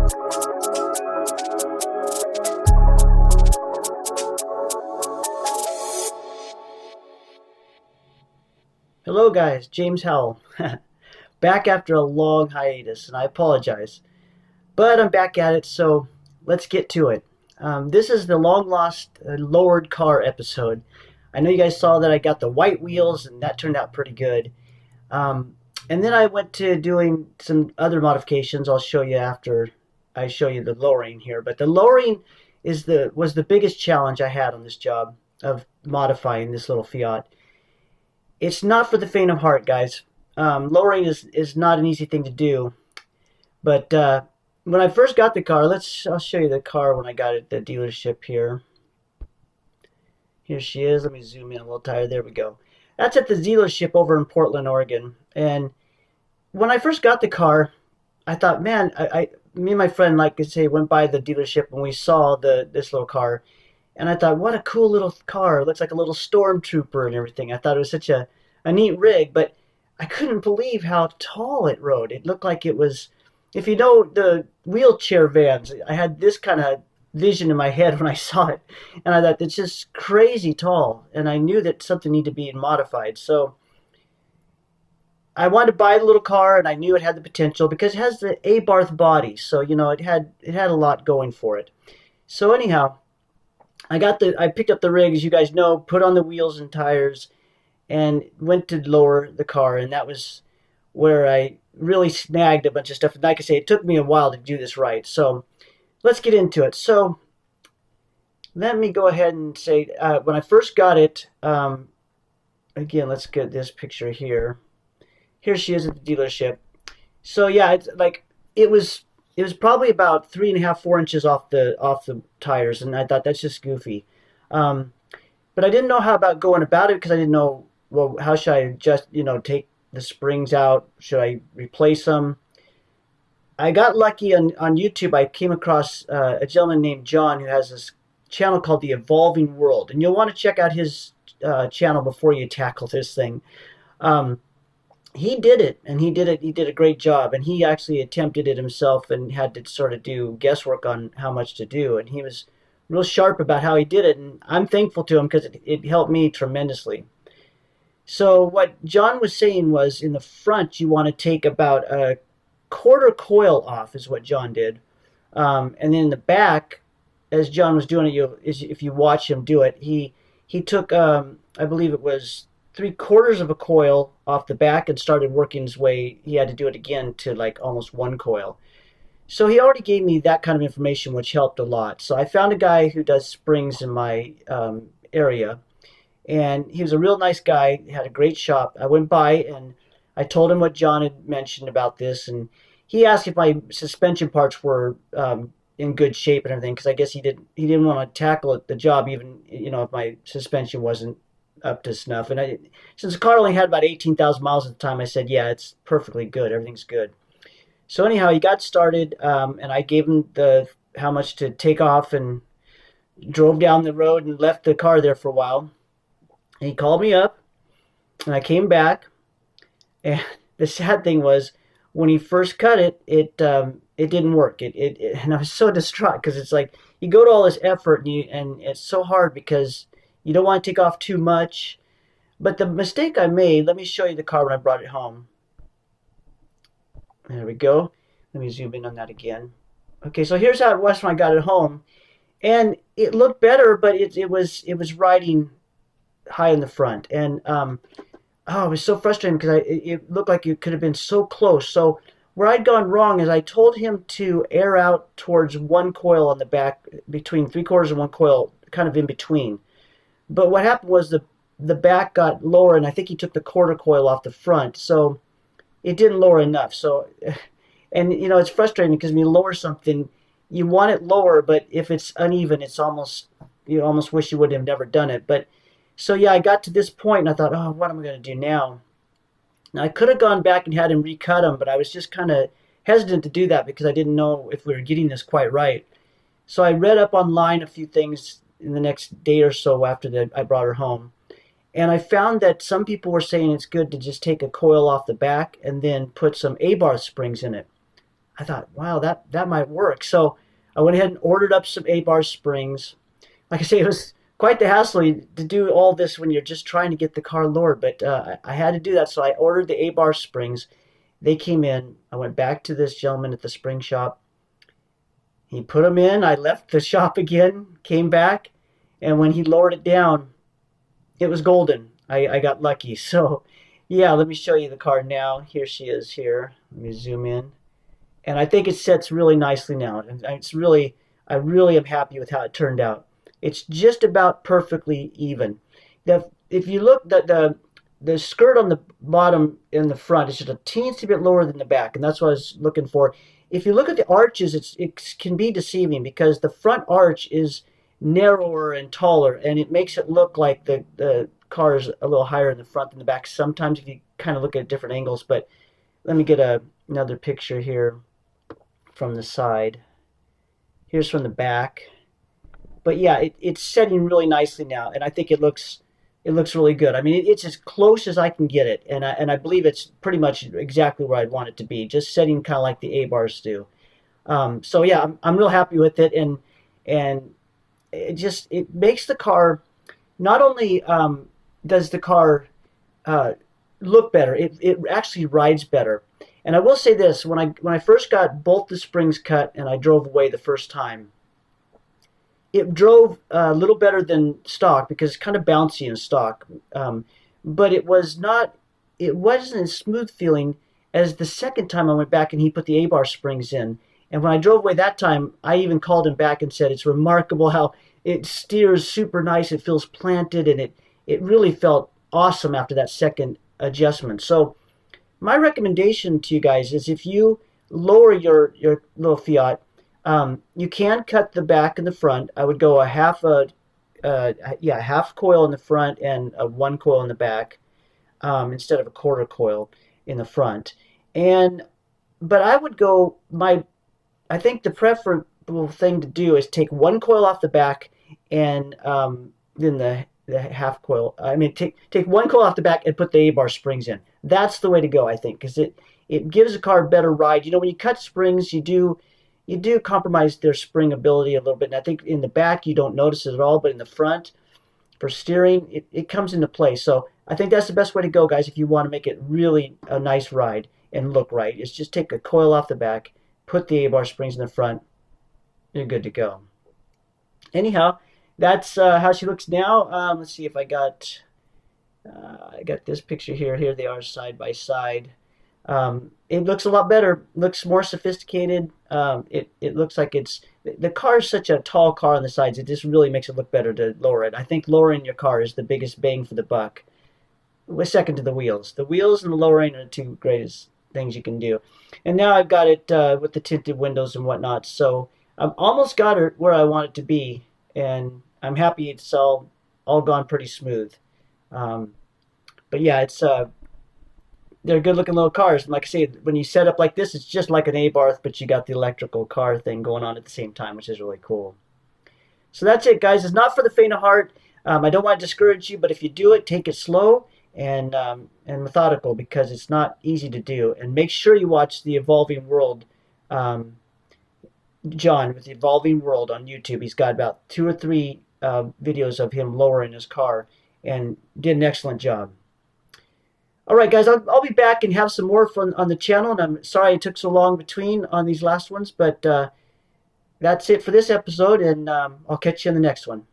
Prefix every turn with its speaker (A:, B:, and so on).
A: Hello guys, James Howell. Back after a long hiatus, and I apologize. But I'm back at it, so let's get to it. This is the long lost lowered car episode. I know you guys saw that I got the white wheels, and that turned out pretty good. And then I went to doing some other modifications. I'll show you after I show you the lowering here. But the lowering was the biggest challenge I had on this job of modifying this little Fiat. It's not for the faint of heart, guys. Lowering is not an easy thing to do. But when I first got the car, I'll show you the car when I got it at the dealership here. Here she is. Let me zoom in a little tighter. There we go. That's at the dealership over in Portland, Oregon. And when I first got the car, I thought, man, me and my friend, like I say, went by the dealership and we saw this little car. And I thought, what a cool little car. It looks like a little stormtrooper and everything. I thought it was such a neat rig, but I couldn't believe how tall it rode. It looked like it was, if you know the wheelchair vans, I had this kind of vision in my head when I saw it. And I thought, it's just crazy tall. And I knew that something needed to be modified. So I wanted to buy the little car, and I knew it had the potential because it has the Abarth body. So, you know, it had a lot going for it. So anyhow, I picked up the rig, as you guys know, put on the wheels and tires, and went to lower the car, and that was where I really snagged a bunch of stuff. And like I say, it took me a while to do this right. So let's get into it. So let me go ahead and say, when I first got it, again, let's get this picture here. Here she is at the dealership. So yeah, it's like it was probably about 3.5, 4 inches off the tires, and I thought that's just goofy. But I didn't know how about going about it because I didn't know, well, how should I just, take the springs out? Should I replace them? I got lucky on YouTube. I came across a gentleman named John who has this channel called The Evolving World, and you'll want to check out his channel before you tackle this thing. He did it, and he did a great job, and he actually attempted it himself and had to sort of do guesswork on how much to do, and he was real sharp about how he did it, and I'm thankful to him because it helped me tremendously. So what John was saying was, in the front you want to take about a quarter coil off, is what John did, and then in the back, as John was doing it, if you watch him do it, he took I believe it was 3/4 of a coil off the back and started working his way. He had to do it again to like almost 1 coil. So he already gave me that kind of information, which helped a lot. So I found a guy who does springs in my area, and he was a real nice guy. He had a great shop. I went by and I told him what John had mentioned about this, and he asked if my suspension parts were in good shape and everything, because I guess he didn't want to tackle the job even if my suspension wasn't up to snuff. And since the car only had about 18,000 miles at the time, I said, yeah, it's perfectly good. Everything's good. So anyhow, he got started, and I gave him how much to take off, and drove down the road and left the car there for a while. And he called me up, and I came back, and the sad thing was, when he first cut it, it didn't work. And I was so distraught because it's like you go to all this effort, and it's so hard because you don't want to take off too much. But the mistake I made, let me show you the car when I brought it home. There we go. Let me zoom in on that again. Okay, so here's how it was when I got it home. And it looked better, but it was riding high in the front. And it was so frustrating because it looked like it could have been so close. So where I'd gone wrong is I told him to air out towards 1 coil on the back, between 3/4 and 1 coil, kind of in between. But what happened was the back got lower, and I think he took the quarter coil off the front, so it didn't lower enough. So, and it's frustrating because when you lower something, you want it lower, but if it's uneven, you almost wish you would have never done it. But so yeah, I got to this point, and I thought, oh, what am I going to do now? Now I could have gone back and had him recut them, but I was just kind of hesitant to do that because I didn't know if we were getting this quite right. So I read up online a few things in the next day or so after I brought her home. And I found that some people were saying it's good to just take a coil off the back and then put some Abarth springs in it. I thought, wow, that might work. So I went ahead and ordered up some A-bar springs. Like I say, it was quite the hassle to do all this when you're just trying to get the car lowered, but I had to do that. So I ordered the A-bar springs. They came in. I went back to this gentleman at the spring shop. He put them in. I left the shop again, came back, and when he lowered it down, it was golden. I got lucky. So, yeah, let me show you the car now. Here she is here. Let me zoom in. And I think it sets really nicely now. And I really am happy with how it turned out. It's just about perfectly even. If you look, the skirt on the bottom in the front is just a teensy bit lower than the back, and that's what I was looking for. If you look at the arches, it can be deceiving because the front arch is narrower and taller, and it makes it look like the car is a little higher in the front than the back sometimes if you kind of look at different angles. But let me get another picture here from the side. Here's from the back. But yeah, it's setting really nicely now, and I think it looks really good. I mean, it's as close as I can get it, and I believe it's pretty much exactly where I'd want it to be, just setting kind of like the A-bars do. So yeah, I'm real happy with it, and it makes the car, not only does the car look better, it actually rides better. And I will say this: when I first got both the springs cut and I drove away the first time, it drove a little better than stock because it's kind of bouncy in stock, but it wasn't as smooth feeling as the second time I went back and he put the A-bar springs in. And when I drove away that time, I even called him back and said it's remarkable how it steers super nice. It feels planted, and it really felt awesome after that second adjustment. So my recommendation to you guys is if you lower your little Fiat, you can cut the back and the front. I would go half coil in the front and a 1 coil in the back, instead of a quarter coil in the front. But I would go, I think the preferable thing to do is take 1 coil off the back and then the half coil. I mean, take 1 coil off the back and put the A-bar springs in. That's the way to go, I think, because it gives the car a better ride. You know, when you cut springs, you do compromise their spring ability a little bit. And I think in the back, you don't notice it at all, but in the front, for steering, it comes into play. So I think that's the best way to go, guys, if you want to make it really a nice ride and look right. Is just take a coil off the back, put the A-bar springs in the front, you're good to go. Anyhow, that's how she looks now. Let's see if I got this picture here. Here they are side by side. It looks a lot better. Looks more sophisticated. It looks like the car is such a tall car on the sides. It just really makes it look better to lower it. I think lowering your car is the biggest bang for the buck. Second to the wheels. The wheels and the lowering are the two greatest things you can do. And now I've got it with the tinted windows and whatnot. So I've almost got it where I want it to be, and I'm happy it's all gone pretty smooth. But yeah, they're good-looking little cars. And like I say, when you set up like this, it's just like an A-bar, but you got the electrical car thing going on at the same time, which is really cool. So that's it, guys. It's not for the faint of heart. I don't want to discourage you, but if you do it, take it slow and methodical, because it's not easy to do. And make sure you watch The Evolving World, John with The Evolving World on YouTube. He's got about 2 or 3 videos of him lowering his car and did an excellent job. All right, guys, I'll be back and have some more fun on the channel, and I'm sorry it took so long between on these last ones, but that's it for this episode, and I'll catch you in the next one.